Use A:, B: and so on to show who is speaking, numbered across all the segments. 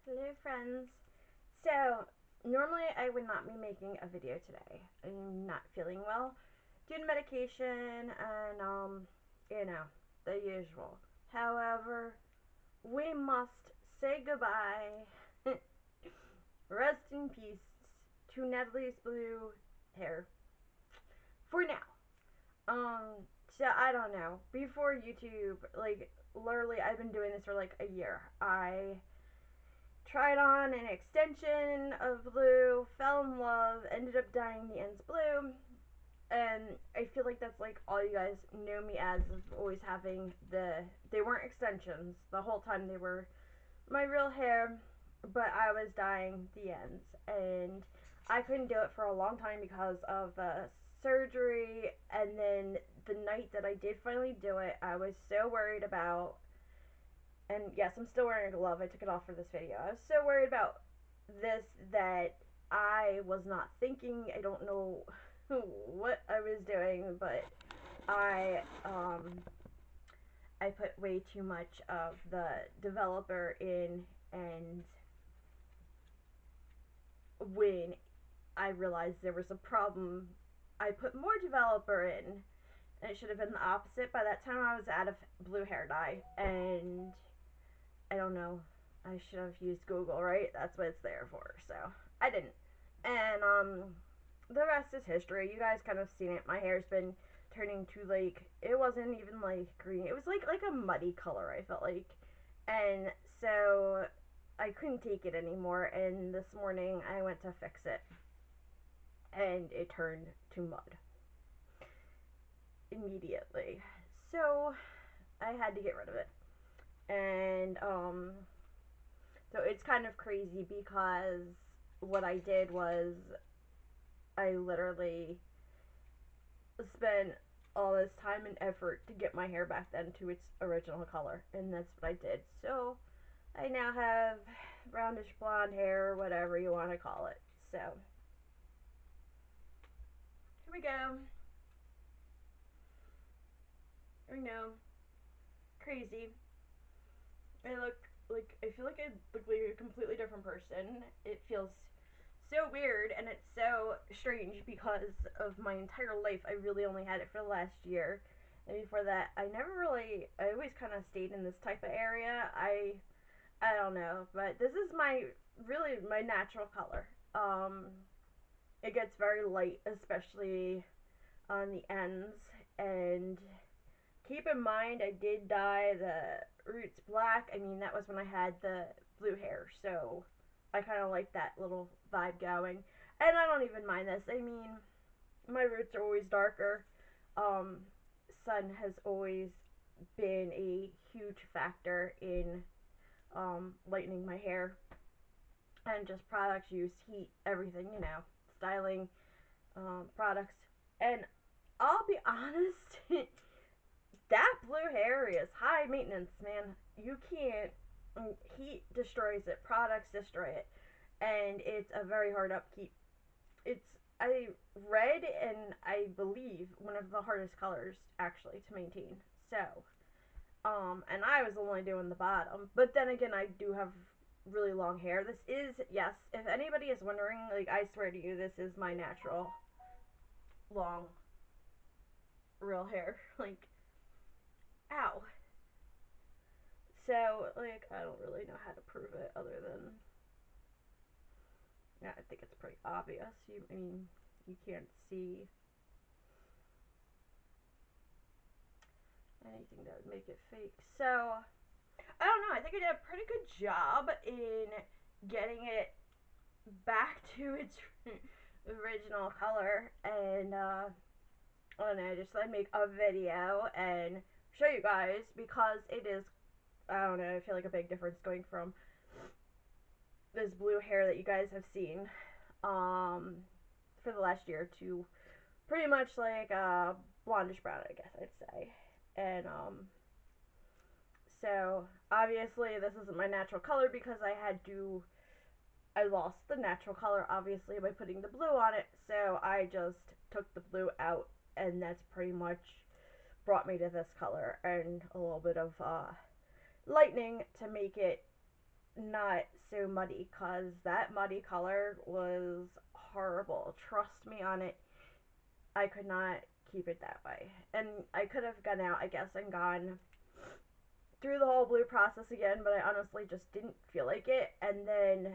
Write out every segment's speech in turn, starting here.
A: Hello, friends. So, normally I would not be making a video today. I'm not feeling well due to medication and, the usual. However, we must say goodbye, rest in peace to Natalie's blue hair for now. So I don't know. Before YouTube, literally, I've been doing this for like a year. I tried on an extension of blue, fell in love, ended up dyeing the ends blue, and I feel like that's like all you guys know me as, of always having they weren't extensions the whole time, they were my real hair, but I was dyeing the ends, and I couldn't do it for a long time because of the surgery, and then the night that I did finally do it, I was so worried about, and yes, I'm still wearing a glove. I took it off for this video. I was so worried about this that I was not thinking. I don't know what I was doing, but I put way too much of the developer in, and when I realized there was a problem, I put more developer in, and it should have been the opposite. By that time, I was out of blue hair dye, and I don't know. I should have used Google, right? That's what it's there for. So I didn't. And the rest is history. You guys kind of seen it. My hair's been turning to like, it wasn't even like green. It was like a muddy color, I felt like. And so I couldn't take it anymore, and this morning I went to fix it, and it turned to mud immediately. So I had to get rid of it. And so it's kind of crazy because what I did was I literally spent all this time and effort to get my hair back then to its original color, and that's what I did. So I now have brownish blonde hair, whatever you want to call it. So here we go. I know, crazy. I look like, I feel like I look like a completely different person. It feels so weird, and it's so strange because of my entire life I really only had it for the last year, and before that I never really, I always kind of stayed in this type of area. I don't know, but this is my, really my natural color. It gets very light, especially on the ends, and keep in mind I did dye the roots black. I mean, that was when I had the blue hair, so I kind of like that little vibe going. And I don't even mind this. I mean, my roots are always darker. Um, sun has always been a huge factor in lightening my hair, and just products use, heat, everything, styling, products. And I'll be honest, that blue hair is high maintenance, man. You can't, heat destroys it, products destroy it, and it's a very hard upkeep. It's, I read, and I believe one of the hardest colors actually to maintain. So, and I was only doing the bottom, but then again, I do have really long hair. This is, yes, if anybody is wondering, like, I swear to you, this is my natural long real hair. Like, ow. So, like, I don't really know how to prove it other than, yeah, I think it's pretty obvious. I mean, you can't see anything that would make it fake. So, I don't know. I think I did a pretty good job in getting it back to its original color, and I don't know, just like make a video and show you guys, because it is, I don't know, I feel like a big difference going from this blue hair that you guys have seen for the last year to pretty much like blondish brown, I guess I'd say. And so obviously this isn't my natural color because I lost the natural color obviously by putting the blue on it, so I just took the blue out, and that's pretty much brought me to this color, and a little bit of lightning to make it not so muddy, because that muddy color was horrible. Trust me on it. I could not keep it that way. And I could have gone out, I guess, and gone through the whole blue process again, but I honestly just didn't feel like it. And then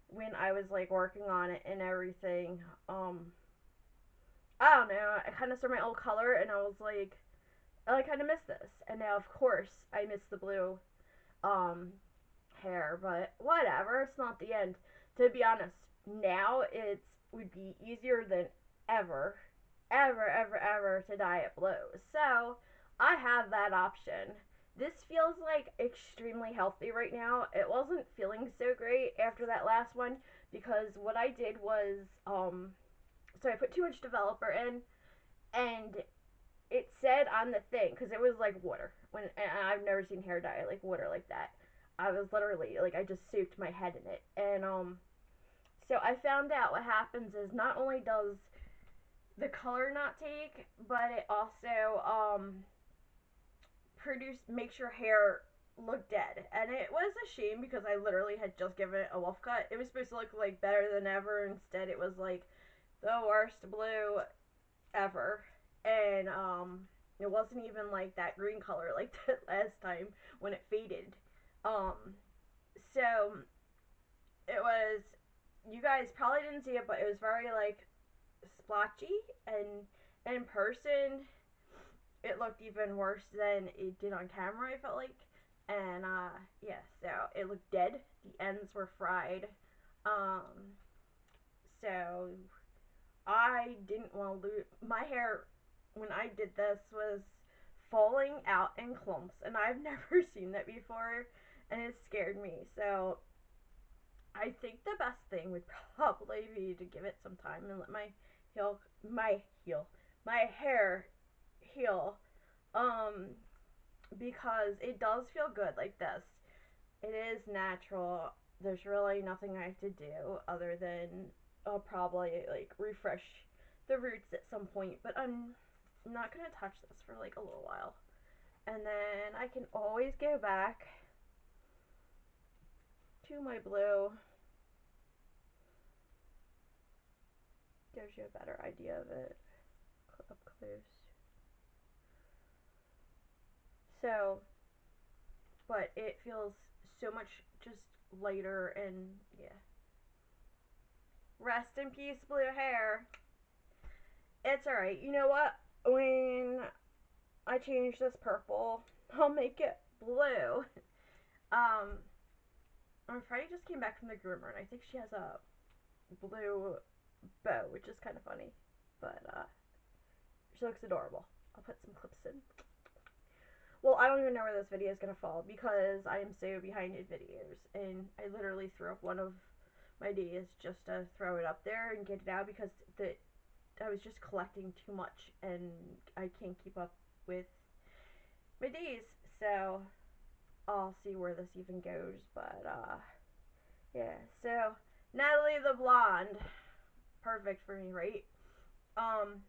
A: when I was like working on it and everything, I don't know, I kind of saw my old color and I was like, oh, I kind of miss this. And now, of course, I miss the blue um hair, but whatever. It's not the end. To be honest, now it would be easier than ever, ever to dye it blue. So I have that option. This feels like extremely healthy right now. It wasn't feeling so great after that last one because what I did was so I put too much developer in and it said on the thing because it was like water when and I've never seen hair dye like water like that. I was literally like I just soaked my head in it and so I found out what happens is not only does the color not take but it also makes your hair look dead and it was a shame because I literally had just given it a wolf cut. It was supposed to look like better than ever, instead it was like the worst blue ever. And it wasn't even like that green color like that last time when it faded. Um so it was, you guys probably didn't see it, but it was very like splotchy, and in person it looked even worse than it did on camera, I felt like. And yeah, so it looked dead. The ends were fried. Um so I didn't want to lose my hair when I did this was falling out in clumps, and I've never seen that before, and it scared me. So I think the best thing would probably be to give it some time and let heel heel my hair heal. Um, because it does feel good like this. It is natural. There's really nothing I have to do other than I'll probably like refresh the roots at some point, but I'm not gonna touch this for like a little while. And then I can always go back to my blue. Gives you a better idea of it up close. So, but it feels so much just lighter and yeah. Rest in peace, blue hair. It's alright. You know what? When I change this purple, I'll make it blue. Um, Freddie just came back from the groomer, and I think she has a blue bow, which is kind of funny. But she looks adorable. I'll put some clips in. Well, I don't even know where this video is gonna fall because I am so behind in videos, and I literally threw up one of my days just to throw it up there and get it out because I was just collecting too much and I can't keep up with my days. So I'll see where this even goes. But yeah. So Natalie the blonde, perfect for me, right? Um,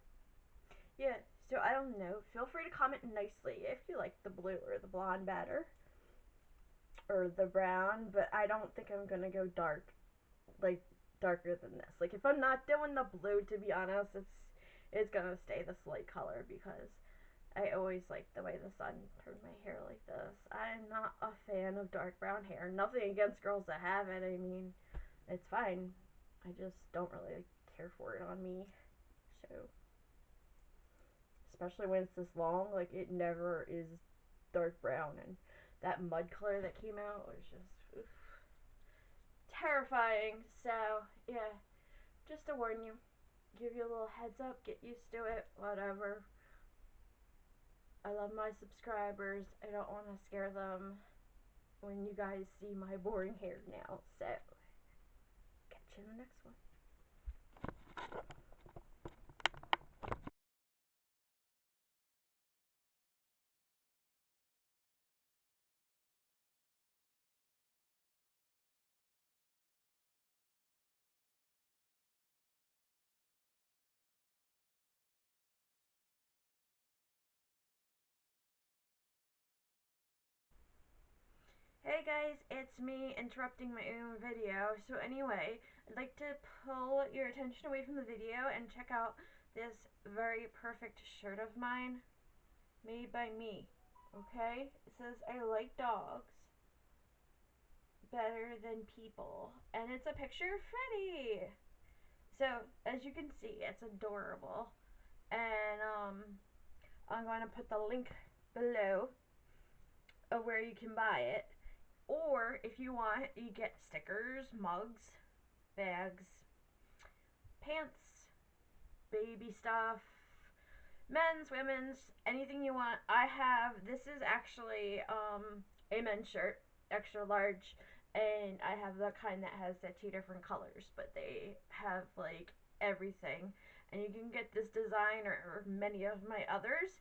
A: yeah. So I don't know. Feel free to comment nicely if you like the blue or the blonde better, or the brown. But I don't think I'm gonna go dark, like darker than this. Like if I'm not doing the blue, to be honest, it's gonna stay this light color because I always like the way the sun turned my hair like this. I'm not a fan of dark brown hair. Nothing against girls that have it. I mean, it's fine. I just don't really care for it on me. So, especially when it's this long, like it never is dark brown. And that mud color that came out was just oof, terrifying. So, yeah, just to warn you, give you a little heads up, get used to it, whatever. I love my subscribers. I don't want to scare them when you guys see my boring hair now. So, catch you in the next one. Hey Hey guys, it's me interrupting my own video. So anyway, I'd like to pull your attention away from the video and check out this very perfect shirt of mine made by me. Okay? It says I like dogs better than people. And it's a picture of Freddy. So as you can see, it's adorable. And I'm going to put the link below of where you can buy it. Or if you want, you get stickers, mugs, bags, pants, baby stuff, men's, women's, anything you want. I have, this is actually a men's shirt, extra large, and I have the kind that has the 2 different colors, but they have like everything. And you can get this design or many of my others,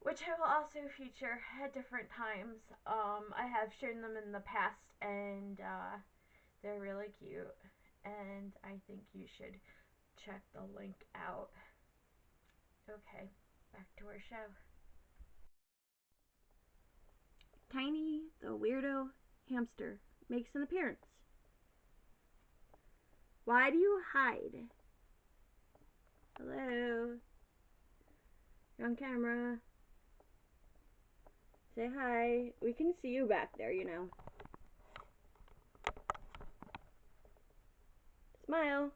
A: which I will also feature at different times. I have shown them in the past, and they're really cute, and I think you should check the link out. Okay, back to our show. Tiny, the weirdo hamster, makes an appearance. Why do you hide? Hello? You're on camera. Say hi. We can see you back there, you know. Smile.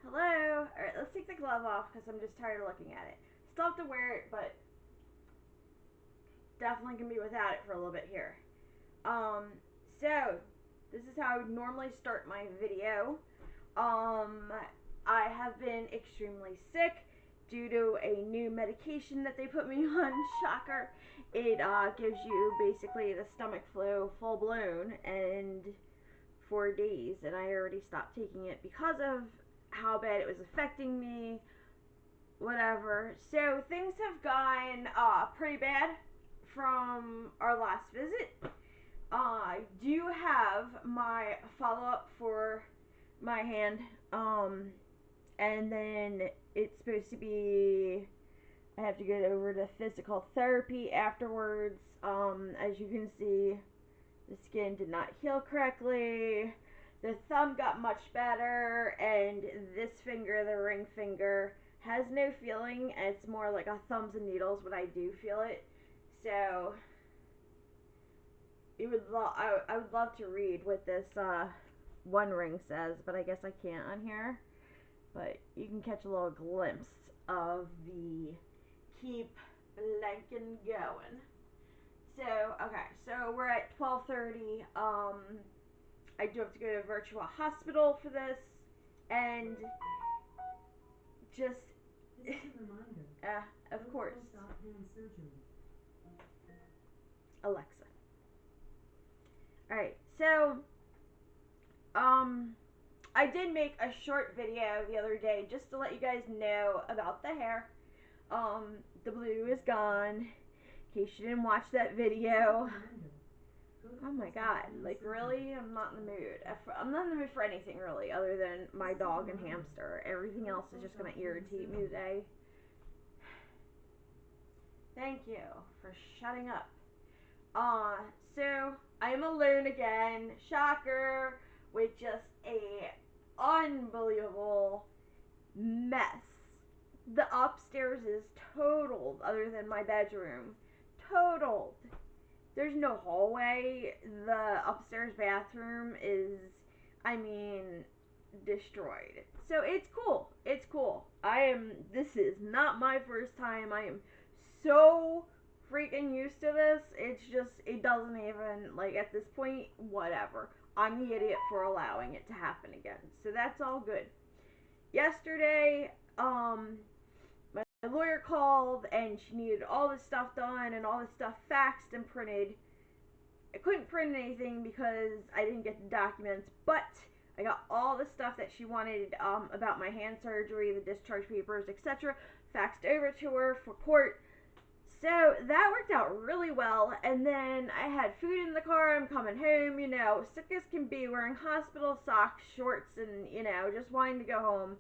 A: Hello. Alright, let's take the glove off because I'm just tired of looking at it. Still have to wear it, but definitely can be without it for a little bit here. So this is how I would normally start my video. I have been extremely sick due to a new medication that they put me on. Shocker. It gives you basically the stomach flu full blown and 4 days, and I already stopped taking it because of how bad it was affecting me. Whatever. So things have gone pretty bad from our last visit. I do have my follow-up for my hand, and then it's supposed to be, I have to get over to physical therapy afterwards. As you can see, the skin did not heal correctly. The thumb got much better, and this finger, the ring finger, has no feeling. It's more like a thumbs and needles when I do feel it. So I would love to read what this one ring says, but I guess I can't on here. But you can catch a little glimpse of the keep blanking going. So okay, so we're at 12:30. I do have to go to a virtual hospital for this, and just
B: this is a reminder.
A: Of course.
B: Stop hand surgery.
A: Alexa. Alright, so I did make a short video the other day just to let you guys know about the hair. The blue is gone, in case you didn't watch that video. Oh my god, like really? I'm not in the mood. I'm not in the mood for anything really, other than my dog and hamster. Everything else is just gonna irritate me today. Thank you for shutting up. So I am alone again. Shocker, with just a unbelievable mess. The upstairs is totaled, other than my bedroom. Totaled. There's no hallway. The upstairs bathroom is, I mean, destroyed. So it's cool. It's cool. This is not my first time. I am so freaking used to this. It's just, it doesn't even, like, at this point, whatever. I'm the idiot for allowing it to happen again. So that's all good. Yesterday, my lawyer called and she needed all this stuff done and all this stuff faxed and printed. I couldn't print anything because I didn't get the documents, but I got all the stuff that she wanted about my hand surgery, the discharge papers, etc. faxed over to her for court. So that worked out really well. And then I had food in the car. I'm coming home, you know, sick as can be, wearing hospital socks, shorts, and, you know, just wanting to go home.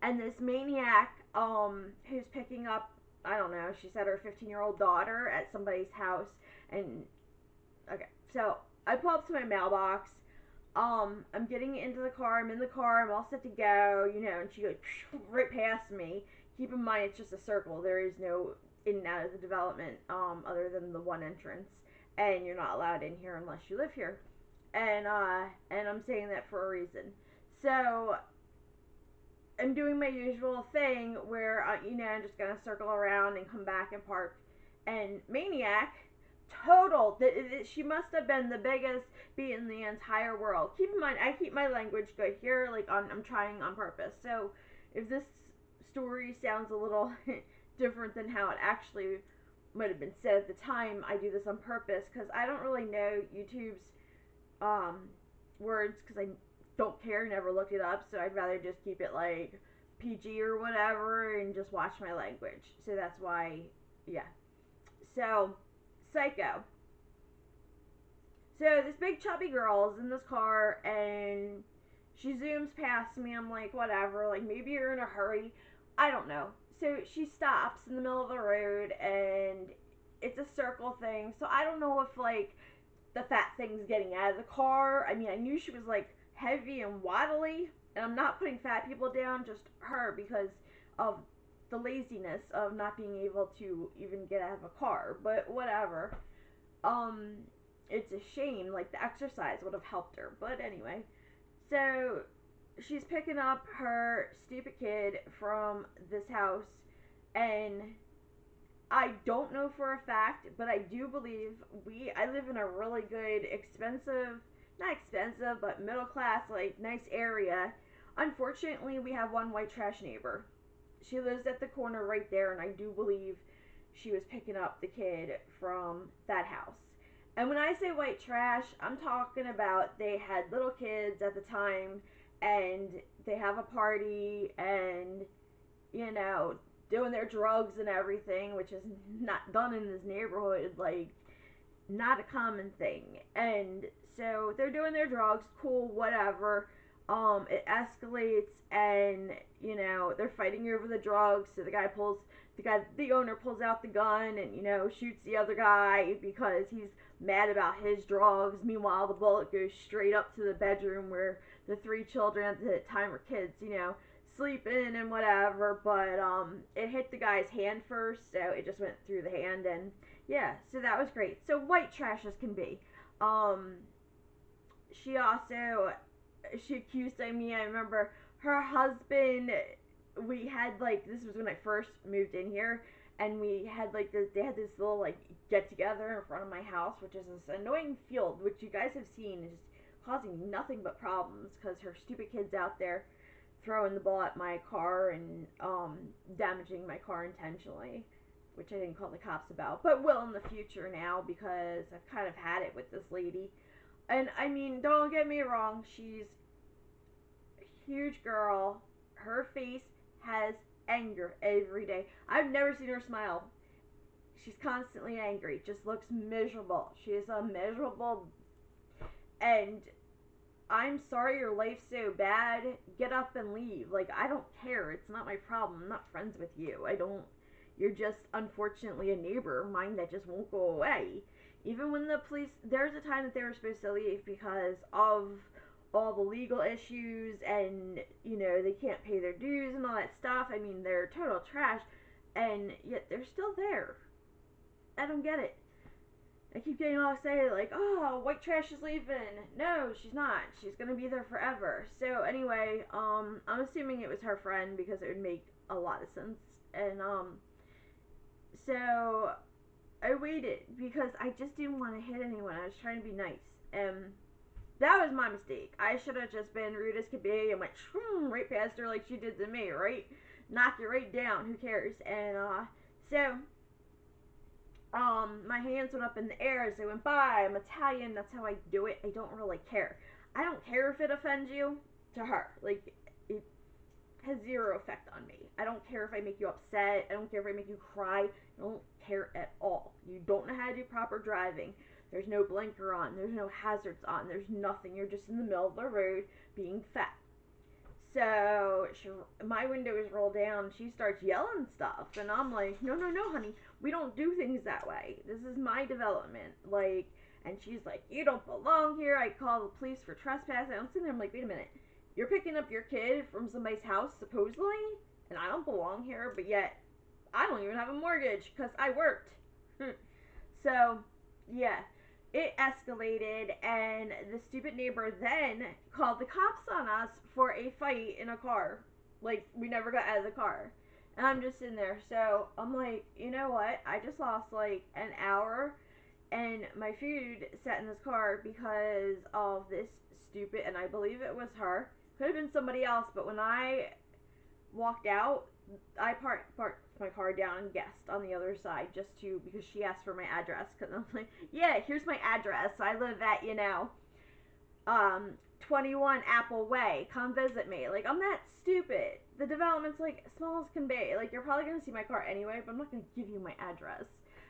A: And this maniac, who's picking up I don't know, she said her 15-year-old daughter at somebody's house. And okay, so I pull up to my mailbox. I'm getting into the car. I'm in the car. I'm all set to go, and she goes right past me. Keep in mind, it's just a circle. There is no in and out of the development, other than the one entrance, and you're not allowed in here unless you live here. And I'm saying that for a reason. So I'm doing my usual thing where, I'm just gonna circle around and come back and park. And Maniac, total, she must have been the biggest bee in the entire world. Keep in mind, I keep my language good here, like I'm trying on purpose. So if this story sounds a little different than how it actually might have been said at the time, I do this on purpose because I don't really know YouTube's um, words because I don't care, never looked it up, so I'd rather just keep it like PG or whatever and just watch my language. So that's why, yeah. So, Psycho. So this big chubby girl is in this car and she zooms past me. I'm like, whatever, like maybe you're in a hurry. I don't know. So she stops in the middle of the road and it's a circle thing. So I don't know if like the fat thing's getting out of the car. I mean, I knew she was like heavy and waddly, and I'm not putting fat people down, just her, because of the laziness of not being able to even get out of a car. But whatever. Um, it's a shame. Like the exercise would have helped her. But anyway, so she's picking up her stupid kid from this house, and I don't know for a fact, but I do believe I live in a really good, expensive, not expensive, but middle class, like nice area. Unfortunately, we have one white trash neighbor. She lives at the corner right there, and I do believe she was picking up the kid from that house. And when I say white trash, I'm talking about they had little kids at the time, and they have a party, and you know, doing their drugs and everything, which is not done in this neighborhood, like, not a common thing. And so they're doing their drugs, cool, whatever. It escalates, and they're fighting over the drugs. So the owner pulls out the gun and shoots the other guy because he's mad about his drugs. Meanwhile, the bullet goes straight up to the bedroom where the three children at the time were kids. Sleeping and whatever, but it hit the guy's hand first, so it just went through the hand, and yeah, so that was great. So white trash as can be. Um, she also she accused me. I remember her husband. We had like this was when I first moved in here, and we had like this. They had this little like get together in front of my house, which is this annoying field, which you guys have seen is causing nothing but problems because her stupid kids out there throwing the ball at my car and damaging my car intentionally, which I didn't call the cops about, but will in the future now because I've kind of had it with this lady. And I mean, don't get me wrong, she's a huge girl. Her face has anger every day. I've never seen her smile. She's constantly angry, just looks miserable. She is a miserable, and I'm sorry your life's so bad. Get up and leave. Like, I don't care. It's not my problem. I'm not friends with you. I don't. You're just, unfortunately, a neighbor of mine that just won't go away. Even when the police. There's a time that they were supposed to leave because of all the legal issues and, they can't pay their dues and all that stuff. I mean, they're total trash. And yet they're still there. I don't get it. I keep getting all excited, like, oh, white trash is leaving. No, she's not. She's gonna be there forever. So anyway, I'm assuming it was her friend because it would make a lot of sense. And so I waited because I just didn't want to hit anyone. I was trying to be nice. That was my mistake. I should have just been rude as could be and went right past her like she did to me, right? Knock you right down. Who cares? And so my hands went up in the air as they went by. I'm Italian, that's how I do it. I don't really care. I don't care if it offends you. To her, like, it has zero effect on me. I don't care if I make you upset. I don't care if I make you cry. I don't care at all. You don't know how to do proper driving. There's no blinker on. There's no hazards on. There's nothing. You're just in the middle of the road being fat. So my window is rolled down. She starts yelling stuff, and I'm like, no, no, no, honey, we don't do things that way. This is my development. Like, and she's like, you don't belong here. I call the police for trespassing. I'm sitting there, I'm like, wait a minute, you're picking up your kid from somebody's house supposedly, and I don't belong here, but yet I don't even have a mortgage because I worked. So, yeah, it escalated, and the stupid neighbor then called the cops on us for a fight in a car. Like, we never got out of the car. And I'm just sitting there. So, I'm like, you know what? I just lost like an hour, and my food sat in this car because of this stupid, and I believe it was her. Could have been somebody else, but when I walked out, I parked my car down and guessed on the other side just to because she asked for my address because I'm like, yeah, here's my address. I live at 21 Apple Way. Come visit me. Like, I'm that stupid. The development's like small as can be. Like, you're probably gonna see my car anyway, but I'm not gonna give you my address.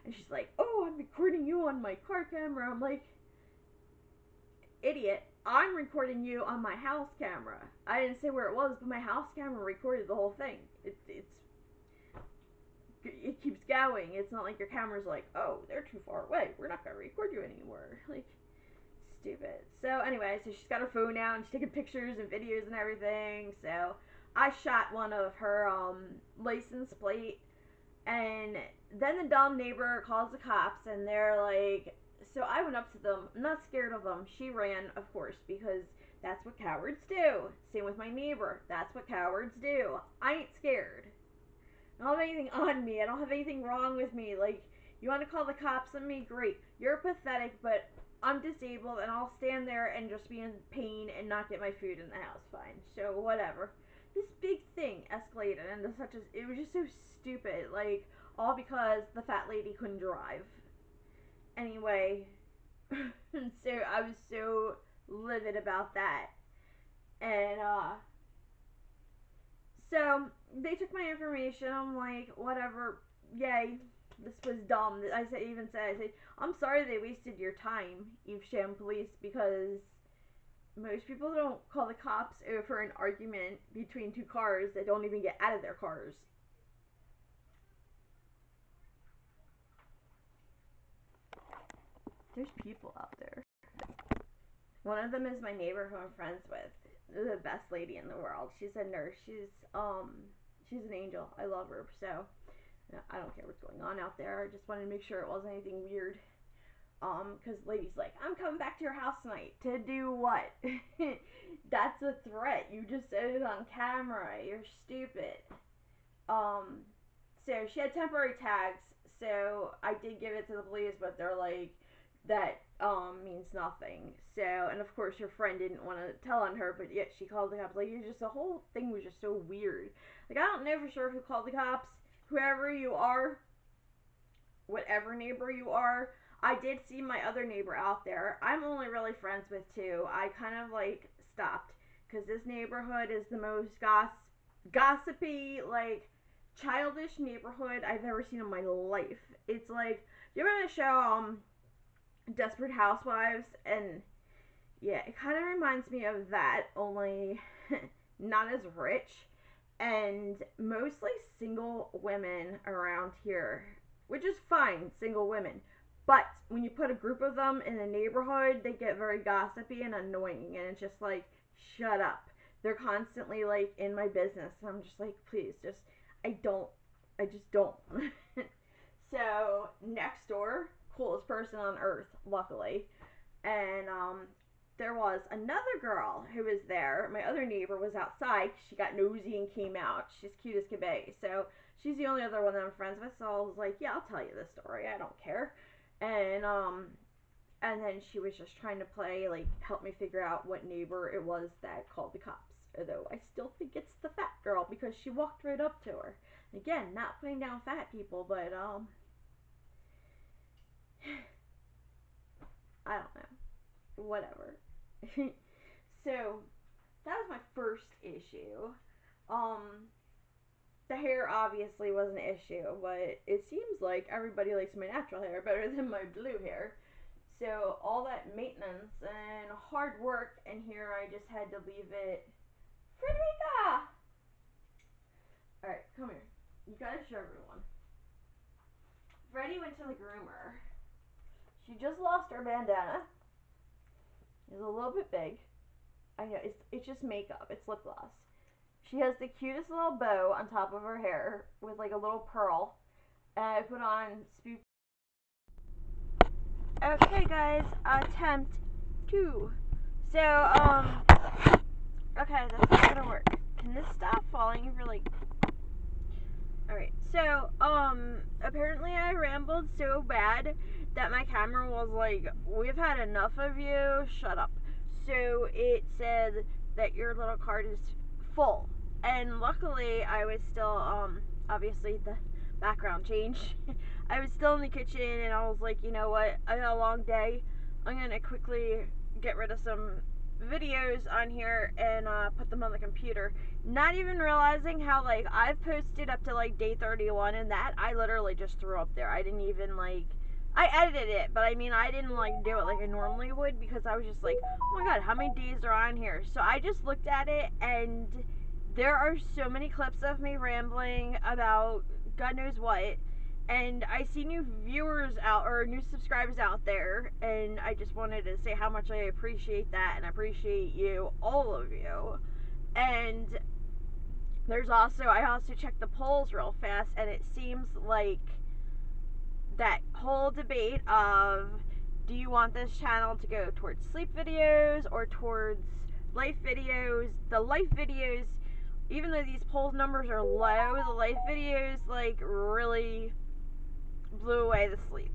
A: And she's like, oh, I'm recording you on my car camera. I'm like, idiot. I'm recording you on my house camera. I didn't say where it was, but my house camera recorded the whole thing. It keeps going. It's not like your camera's like, oh, they're too far away. We're not gonna record you anymore. Like, stupid. So anyway, so she's got her phone out and she's taking pictures and videos and everything. So I shot one of her license plate, and then the dumb neighbor calls the cops, and they're like, so I went up to them. I'm not scared of them. She ran, of course, because that's what cowards do. Same with my neighbor. That's what cowards do. I ain't scared. I don't have anything on me. I don't have anything wrong with me. Like, you want to call the cops on me? Great. You're pathetic, but I'm disabled, and I'll stand there and just be in pain and not get my food in the house. Fine. So, whatever. This big thing escalated into such as it was just so stupid. Like, all because the fat lady couldn't drive. Anyway, so I was so livid about that. And, so they took my information. I'm like, whatever, yay. This was dumb. I said, I'm sorry they wasted your time, Evesham Police, because most people don't call the cops over an argument between two cars that don't even get out of their cars. There's people out there. One of them is my neighbor who I'm friends with. The best lady in the world. She's a nurse. She's an angel. I love her. So I don't care what's going on out there. I just wanted to make sure it wasn't anything weird. Because lady's like, I'm coming back to your house tonight. To do what? That's a threat. You just said it on camera. You're stupid. So she had temporary tags. So I did give it to the police, but they're like, that means nothing. So, and of course her friend didn't want to tell on her, but yet she called the cops. Like, it just, the whole thing was just so weird. Like, I don't know for sure who called the cops. Whoever you are, whatever neighbor you are, I did see my other neighbor out there. I'm only really friends with two. I kind of like stopped because this neighborhood is the most gossipy, like childish neighborhood I've ever seen in my life. It's like, you ever show Desperate Housewives, and yeah, it kind of reminds me of that, only not as rich, and mostly single women around here, which is fine, single women. But when you put a group of them in a neighborhood, they get very gossipy and annoying, and it's just like, shut up. They're constantly like in my business, and I'm just like, please, I just don't. So next door, coolest person on earth, luckily, and there was another girl who was there. My other neighbor was outside. She got nosy and came out. She's cute as can be. So she's the only other one that I'm friends with. So I was like, yeah, I'll tell you this story. I don't care. And then she was just trying to play, like, help me figure out what neighbor it was that called the cops. Although I still think it's the fat girl because she walked right up to her. Again, not putting down fat people, but I don't know. Whatever. So that was my first issue. Um, the hair obviously was an issue, but it seems like everybody likes my natural hair better than my blue hair. So all that maintenance and hard work, and here I just had to leave it Frederica! Alright, come here. You gotta show everyone. Freddie went to the groomer. She just lost her bandana. It's a little bit big. I know, it's just makeup. It's lip gloss. She has the cutest little bow on top of her hair with like a little pearl. And I put on spook. Okay, guys, attempt 2. So, okay, that's not gonna work. Can this stop falling for like... Alright, so, apparently I rambled so bad that my camera was like, we've had enough of you, shut up. So it said that your little card is full. And luckily I was still, obviously the background changed. I was still in the kitchen and I was like, you know what, I had a long day. I'm gonna quickly get rid of some videos on here and put them on the computer, not even realizing how like I've posted up to like day 31 and that I literally just threw up there. I didn't even like, I edited it, but I mean I didn't like do it like I normally would because I was just like, oh my god, how many days are on here? So I just looked at it and there are so many clips of me rambling about God knows what. And I see new viewers out, or new subscribers out there, and I just wanted to say how much I appreciate that, and appreciate you, all of you. And there's also, I also checked the polls real fast, and it seems like that whole debate of, do you want this channel to go towards sleep videos, or towards life videos? The life videos, even though these polls numbers are low, the life videos, like, really blew away the sleep.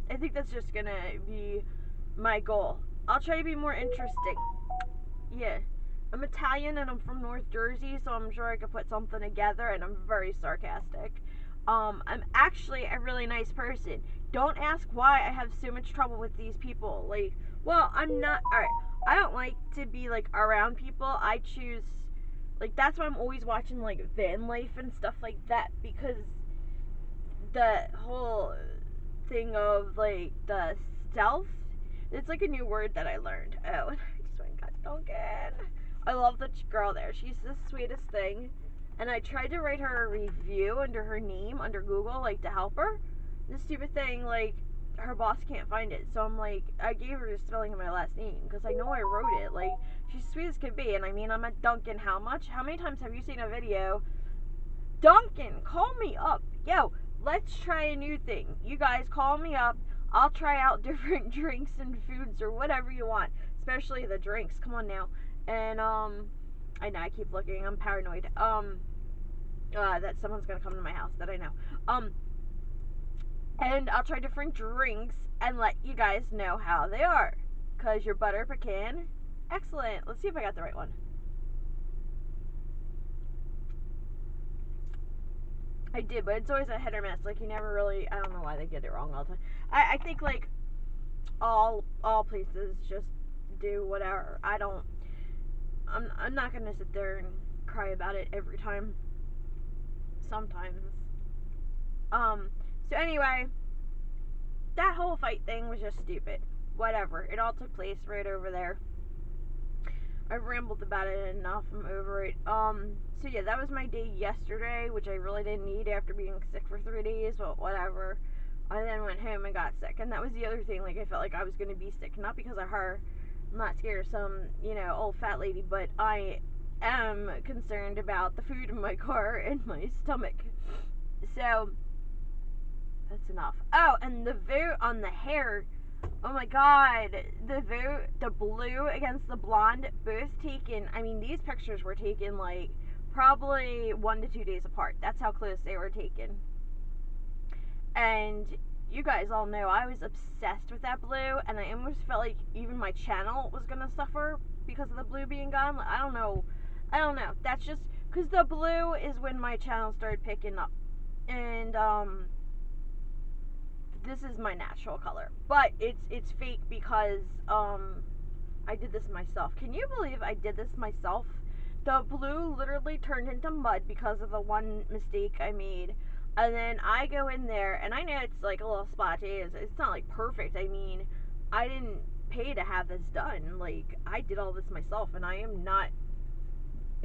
A: I think that's just gonna be my goal. I'll try to be more interesting. Yeah. I'm Italian and I'm from North Jersey, so I'm sure I could put something together, and I'm very sarcastic. I'm actually a really nice person. Don't ask why I have so much trouble with these people. Like, well, I'm not, alright, I don't like to be, like, around people. I choose, like, that's why I'm always watching, like, van life and stuff like that, because the whole thing of like the stealth, it's like a new word that I learned. Oh, and I just went and got Duncan. I love the girl there. She's the sweetest thing. And I tried to write her a review under her name under Google, like to help her. The stupid thing, like her boss can't find it, so I'm like, I gave her the spelling of my last name because I know I wrote it. Like, she's sweet as could be, and I mean, I'm at Duncan. How much? How many times have you seen a video? Duncan, call me up. Yo, let's try a new thing. You guys call me up. I'll try out different drinks and foods or whatever you want. Especially the drinks. Come on now. And, I know I keep looking. I'm paranoid. That someone's gonna come to my house that I know. And I'll try different drinks and let you guys know how they are. Cause your butter pecan, excellent. Let's see if I got the right one. I did, but it's always a hit or miss. Like, you never really, I don't know why they get it wrong all the time. I think, like, all places just do whatever. I'm not gonna sit there and cry about it every time. Sometimes. So anyway, that whole fight thing was just stupid. Whatever. It all took place right over there. I've rambled about it enough. I'm over it. So yeah, that was my day yesterday, which I really didn't need after being sick for 3 days, but whatever. I then went home and got sick, and that was the other thing. Like, I felt like I was gonna be sick, not because of her. I'm not scared of some, old fat lady, but I am concerned about the food in my car and my stomach. So that's enough. Oh, and the vote on the hair. Oh my god, the vote, the blue against the blonde, both taken, I mean, these pictures were taken, like, probably 1 to 2 days apart. That's how close they were taken. And you guys all know I was obsessed with that blue, and I almost felt like even my channel was gonna suffer because of the blue being gone. I don't know. That's just, because the blue is when my channel started picking up. And, this is my natural color, but it's fake because I did this myself. Can you believe I did this myself? The blue literally turned into mud because of the one mistake I made, and then I go in there, and I know it's like a little splotchy. It's not like perfect. I mean, I didn't pay to have this done. Like, I did all this myself, and I am not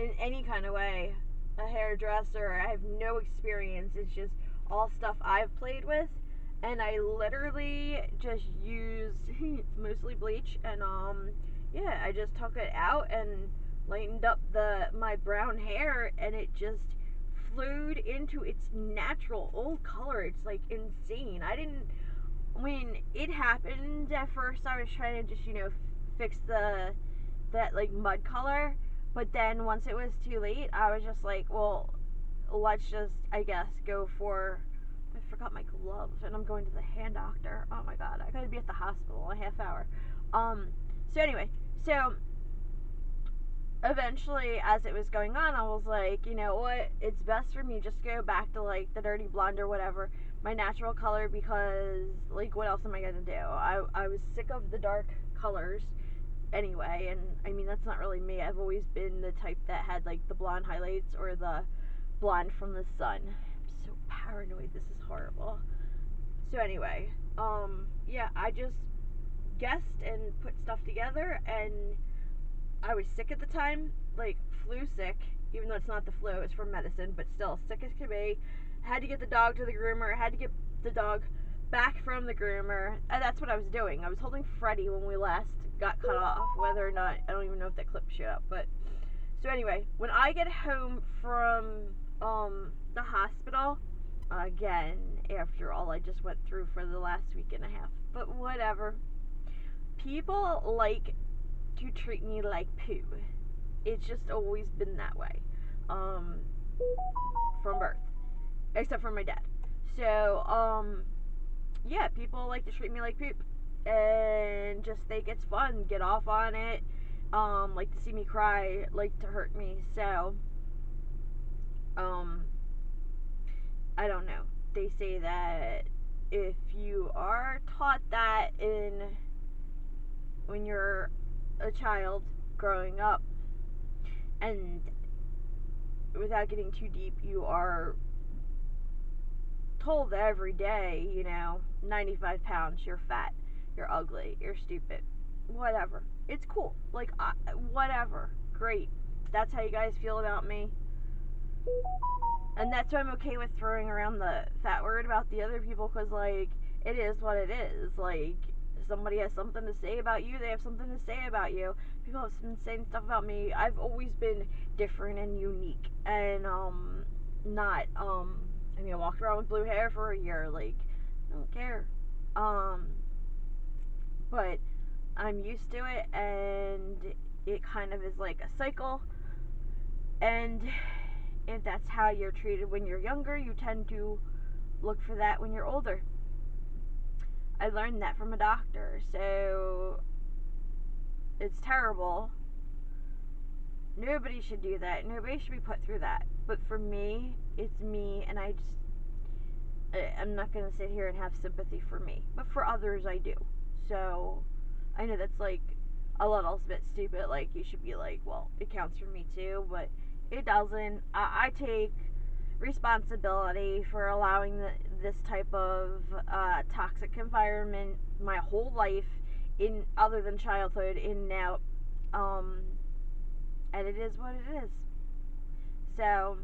A: in any kind of way a hairdresser. I have no experience. It's just all stuff I've played with, and I literally just used it's mostly bleach, and yeah, I just took it out and lightened up my brown hair, and it just flowed into its natural old color. It's like insane. I didn't when it happened at first, I was trying to just fix that like mud color, but then once it was too late, I was just like, well, let's just, I guess, go for. I forgot my gloves, and I'm going to the hand doctor. Oh my god, I gotta be at the hospital in a half hour. So anyway, so eventually, as it was going on, I was like, you know what? It's best for me just go back to like the dirty blonde or whatever, my natural color, because like, what else am I gonna do? I was sick of the dark colors anyway, and I mean that's not really me. I've always been the type that had like the blonde highlights or the blonde from the sun. I'm so paranoid. This is horrible. So anyway, yeah, I just guessed and put stuff together, and I was sick at the time, like flu sick, even though it's not the flu, it's from medicine, but still sick as could be. Had to get the dog to the groomer, had to get the dog back from the groomer, and that's what I was doing. I was holding Freddie when we last got cut off, whether or not, I don't even know if that clip showed up, but, so anyway, when I get home from, the hospital, again, after all I just went through for the last week and a half, but whatever, people like to treat me like poo. It's just always been that way, from birth, except for my dad. So, yeah, people like to treat me like poop, and just think it's fun, get off on it, like to see me cry, like to hurt me. So, I don't know. They say that if you are taught that when you're a child growing up, and without getting too deep, you are told every day, 95 pounds, you're fat, you're ugly, you're stupid, whatever. It's cool. Like, whatever. Great. That's how you guys feel about me. And that's why I'm okay with throwing around the fat word about the other people, because, like, it is what it is. Like, somebody has something to say about you, they have something to say about you. People have been saying stuff about me. I've always been different and unique, and, not, I mean, I walked around with blue hair for a year, like, I don't care. But I'm used to it, and it kind of is like a cycle, and if that's how you're treated when you're younger, you tend to look for that when you're older. I learned that from a doctor, so it's terrible. Nobody should do that. Nobody should be put through that. But for me, it's me, and I'm not going to sit here and have sympathy for me. But for others, I do. So, I know that's like a little bit stupid. Like, you should be like, well, it counts for me too, but it doesn't. I take responsibility for allowing this type of toxic environment my whole life, in other than childhood, in now, and it is what it is. So,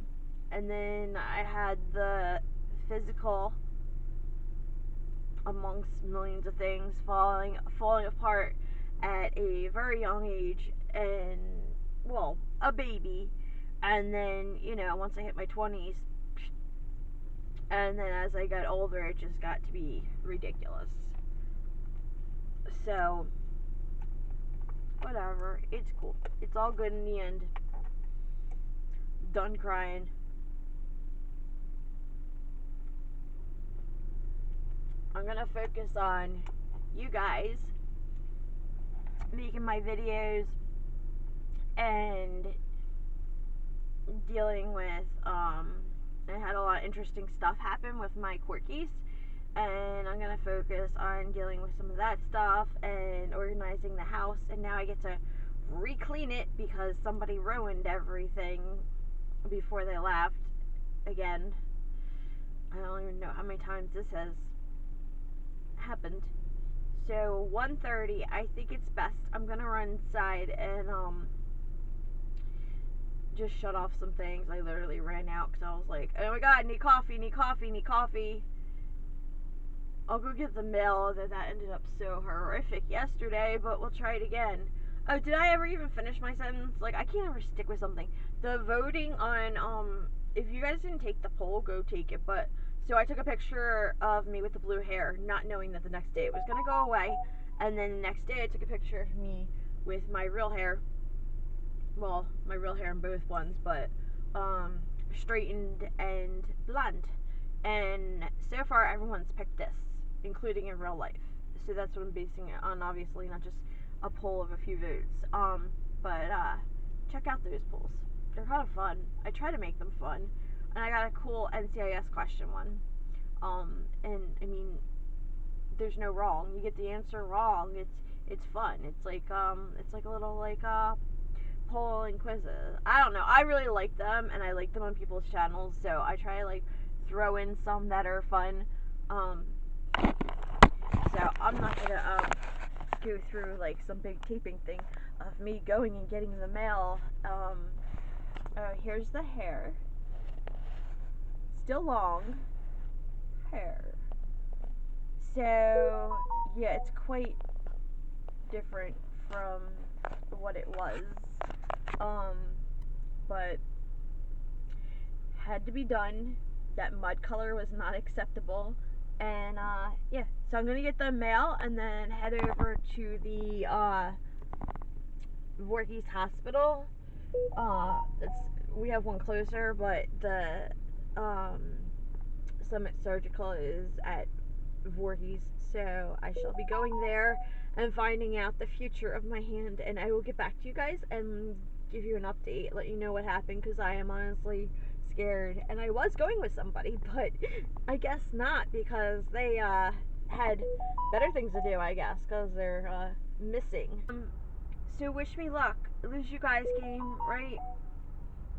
A: and then I had the physical, amongst millions of things, falling apart at a very young age, and, well, a baby, and then, once I hit my 20s, and then as I got older, it just got to be ridiculous. So, whatever, it's cool. It's all good in the end. Done crying. I'm gonna focus on you guys, making my videos, and dealing with, I had a lot of interesting stuff happen with my court case, and I'm gonna focus on dealing with some of that stuff and organizing the house, and now I get to re-clean it because somebody ruined everything before they left. Again, I don't even know how many times this has happened. So 1:30, I think it's best. I'm gonna run inside and just shut off some things. I literally ran out because I was like, oh my god, need coffee, need coffee, need coffee. I'll go get the mail. That ended up so horrific yesterday, but we'll try it again. Oh, did I ever even finish my sentence? Like, I can't ever stick with something. The voting on, if you guys didn't take the poll, go take it. But, so I took a picture of me with the blue hair, not knowing that the next day it was going to go away. And then the next day I took a picture of me with my real hair. Well, my real hair in both ones, but, straightened and blonde. And so far everyone's picked this, including in real life. So that's what I'm basing it on, obviously, not just a poll of a few votes. But check out those polls. They're kind of fun. I try to make them fun. And I got a cool NCIS question one. And I mean, there's no wrong. You get the answer wrong. It's fun. It's like a little poll and quizzes. I don't know. I really like them, and I like them on people's channels, so I try to like throw in some that are fun. So I'm not gonna go through like some big taping thing of me going and getting the mail. Here's the hair. Still long hair. So yeah, it's quite different from what it was. But had to be done. That mud color was not acceptable. And yeah, so I'm gonna get the mail and then head over to the Voorhees Hospital. We have one closer, but the Summit Surgical is at Voorhees, so I shall be going there and finding out the future of my hand, and I will get back to you guys and give you an update, let you know what happened, because I am honestly scared. And I was going with somebody, but I guess not, because they had better things to do, I guess, because they're missing. So wish me luck. Lose You Guys game, right?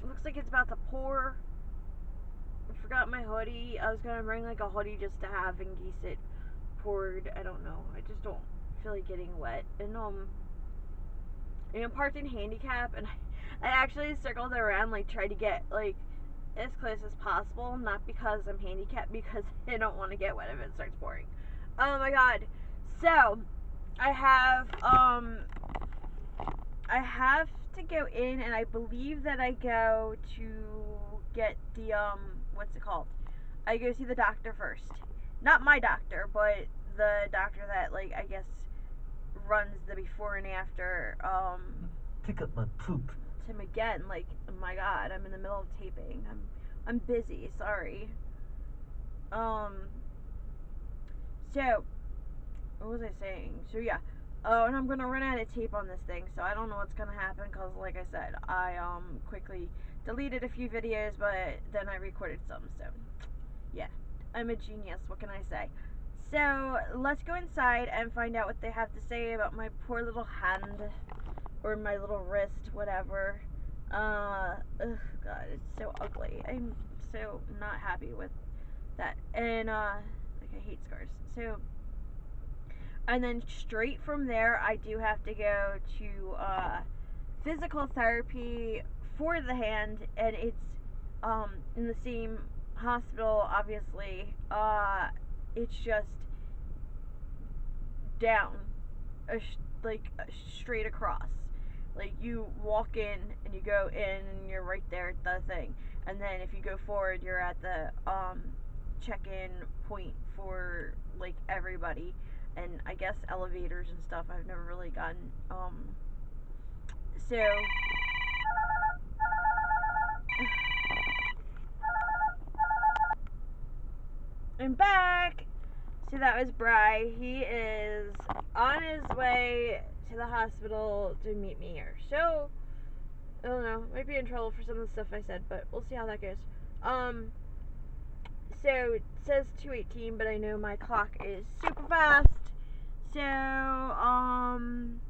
A: It looks like it's about to pour. I forgot my hoodie. I was gonna bring like a hoodie just to have in case it poured. I don't know. I just don't feel like getting wet. And I'm parked in handicap, and I actually circled around, like tried to get like as close as possible. Not because I'm handicapped, because I don't want to get wet if it starts pouring. Oh my god. So I have to go in, and I believe that I go to get the what's it called? I go see the doctor first. Not my doctor, but the doctor that like I guess runs the before and after
C: Pick up my poop.
A: Tim again. Like, oh my god, I'm in the middle of taping. I'm busy, sorry. So what was I saying? So yeah. Oh, and I'm gonna run out of tape on this thing, so I don't know what's gonna happen, because like I said, I quickly deleted a few videos, but then I recorded some, so yeah, I'm a genius, what can I say? So let's go inside and find out what they have to say about my poor little hand, or my little wrist, whatever. Ugh, god, it's so ugly. I'm so not happy with that, and like I hate scars. So, and then straight from there, I do have to go to physical therapy for the hand, and it's in the same hospital, obviously. It's just down, straight across. Like, you walk in and you go in and you're right there at the thing, and then if you go forward, you're at the check-in point for like everybody, and I guess elevators and stuff. I've never really gotten so I'm back. So that was Bry. He is on his way to the hospital to meet me here. So, I don't know. Might be in trouble for some of the stuff I said, but we'll see how that goes. So it says 2:18, but I know my clock is super fast. So, I'm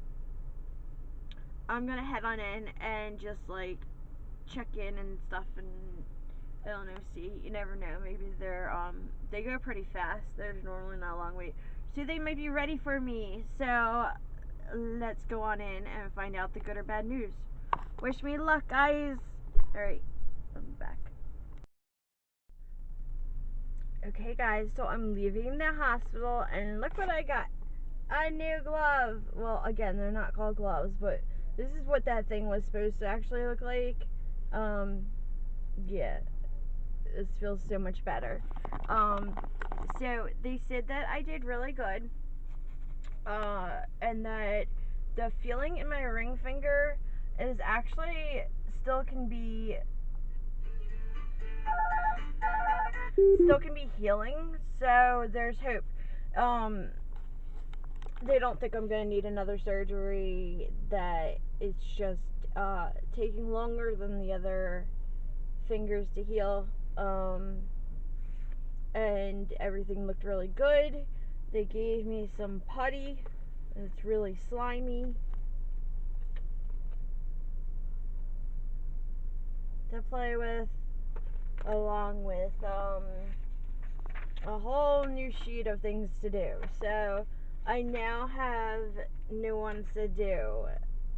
A: gonna head on in and just like check in and stuff, and I don't know, see, you never know, maybe they're they go pretty fast. There's normally not a long wait, so they might be ready for me. So let's go on in and find out the good or bad news. Wish me luck, guys. Alright, I'm back. Okay, guys, so I'm leaving the hospital, and look what I got. A new glove. Well, again, they're not called gloves, but this is what that thing was supposed to actually look like. Yeah, this feels so much better. So they said that I did really good, and that the feeling in my ring finger is actually still can be healing. So there's hope. They don't think I'm gonna need another surgery. That it's just taking longer than the other fingers to heal. And everything looked really good. They gave me some putty. It's really slimy to play with, along with a whole new sheet of things to do. So I now have new ones to do.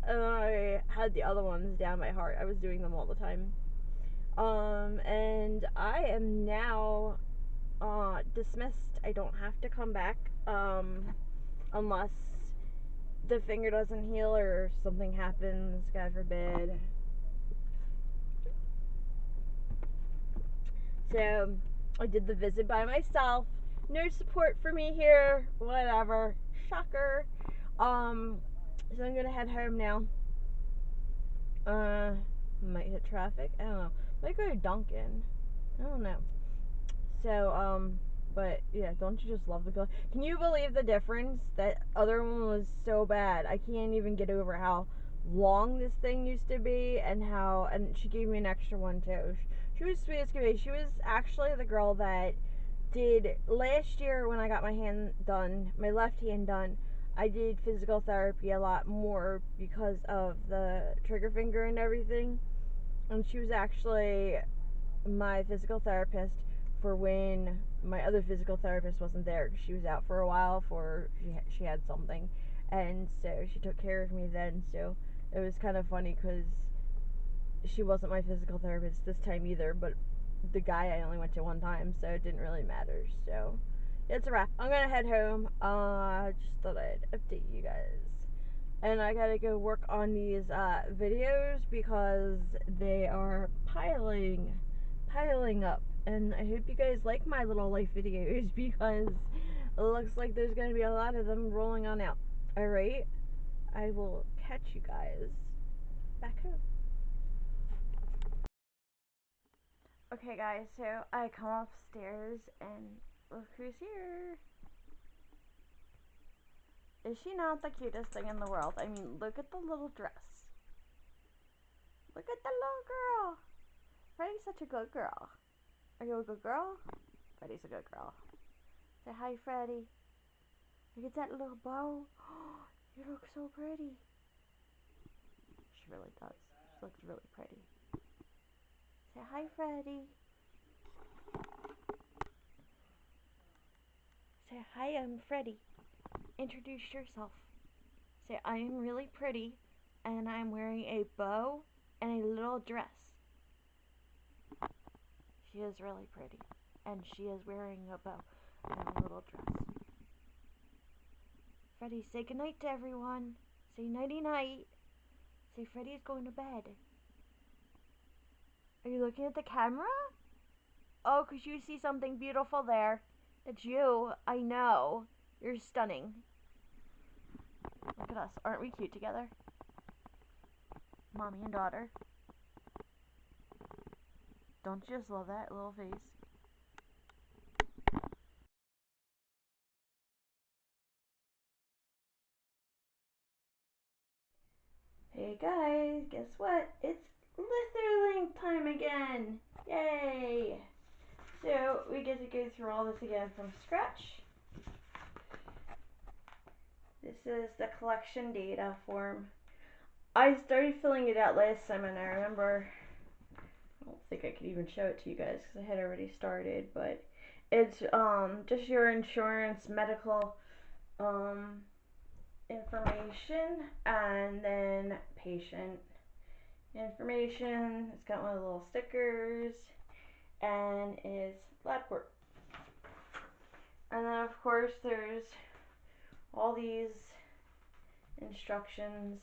A: I had the other ones down by heart. I was doing them all the time. And I am now dismissed. I don't have to come back unless the finger doesn't heal or something happens, God forbid. So I did the visit by myself. No support for me here. Whatever. Shocker. So I'm gonna head home now. Might hit traffic. I don't know. Might go to Dunkin'. I don't know. So but yeah, don't you just love the color? Can you believe the difference? That other one was so bad. I can't even get over how long this thing used to be, and she gave me an extra one too. She was sweet as could be. She was actually the girl that did last year when I got my hand done, my left hand done. I did physical therapy a lot more because of the trigger finger and everything. And she was actually my physical therapist for when my other physical therapist wasn't there, because she was out for a while for she had something, and so she took care of me then. So it was kind of funny because she wasn't my physical therapist this time either, but the guy I only went to one time, so it didn't really matter. So it's a wrap. I'm gonna head home. Just thought I'd update you guys. And I gotta go work on these videos because they are piling up. And I hope you guys like my little life videos because it looks like there's gonna be a lot of them rolling on out. Alright? I will catch you guys back home. Okay, guys, so I come upstairs and look who's here. Is she not the cutest thing in the world? I mean, look at the little dress. Look at the little girl. Freddie's such a good girl. Are you a good girl? Freddie's a good girl. Say hi, Freddie. Look at that little bow. You look so pretty. She really does. She looks really pretty. Say hi, Freddie. Say hi, I'm Freddie. Introduce yourself. Say I am really pretty and I'm wearing a bow and a little dress. She is really pretty and she is wearing a bow and a little dress. Freddie, say goodnight to everyone. Say nighty night. Say Freddie's going to bed. Are you looking at the camera? Oh, 'cause you see something beautiful there. That's you. I know. You're stunning. Look at us. Aren't we cute together? Mommy and daughter. Don't you just love that little face? Hey guys, guess what? It's Litherlink time again! Yay! So we get to go through all this again from scratch. This is the collection data form. I started filling it out last time and I remember, I don't think I could even show it to you guys because I had already started, but it's just your insurance, medical information, and then patient information. It's got one of the little stickers and is LabCorp. And then of course there's all these instructions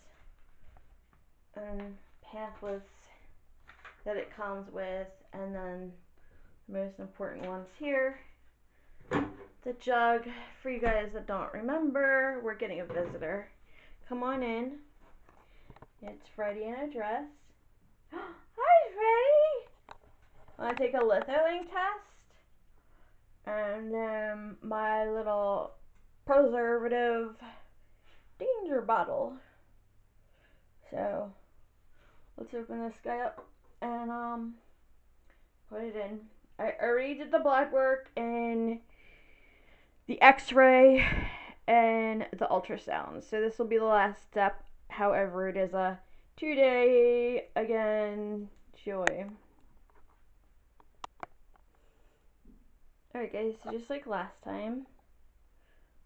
A: and pamphlets that it comes with, and then the most important ones here. The jug, for you guys that don't remember, we're getting a visitor. Come on in. It's Freddie in a dress. Hi, Freddie! Want to take a lithoing test? And then my little preservative danger bottle. So let's open this guy up and put it in. I already did the blood work and the x-ray and the ultrasound. So this will be the last step. However, it is a 2-day, again, joy. Alright guys, so just like last time,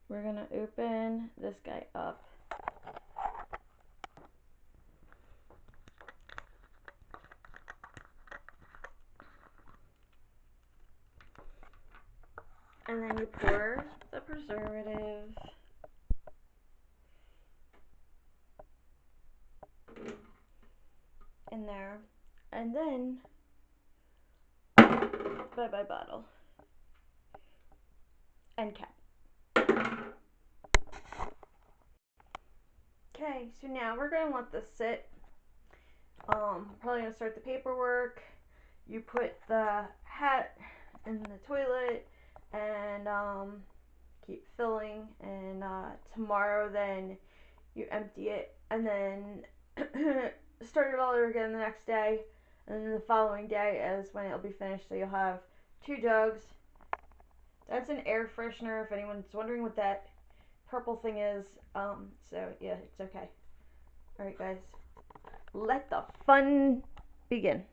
A: we're gonna open this guy up. And then you pour the preservative in there. And then, bye-bye bottle. And cap. Okay, so now we're gonna let this sit. Probably gonna start the paperwork. You put the hat in the toilet and keep filling, and tomorrow then you empty it and then start it all over again the next day, and then the following day is when it'll be finished. So you'll have 2 jugs. That's an air freshener if anyone's wondering what that purple thing is. So yeah, it's okay. Alright guys, let the fun begin.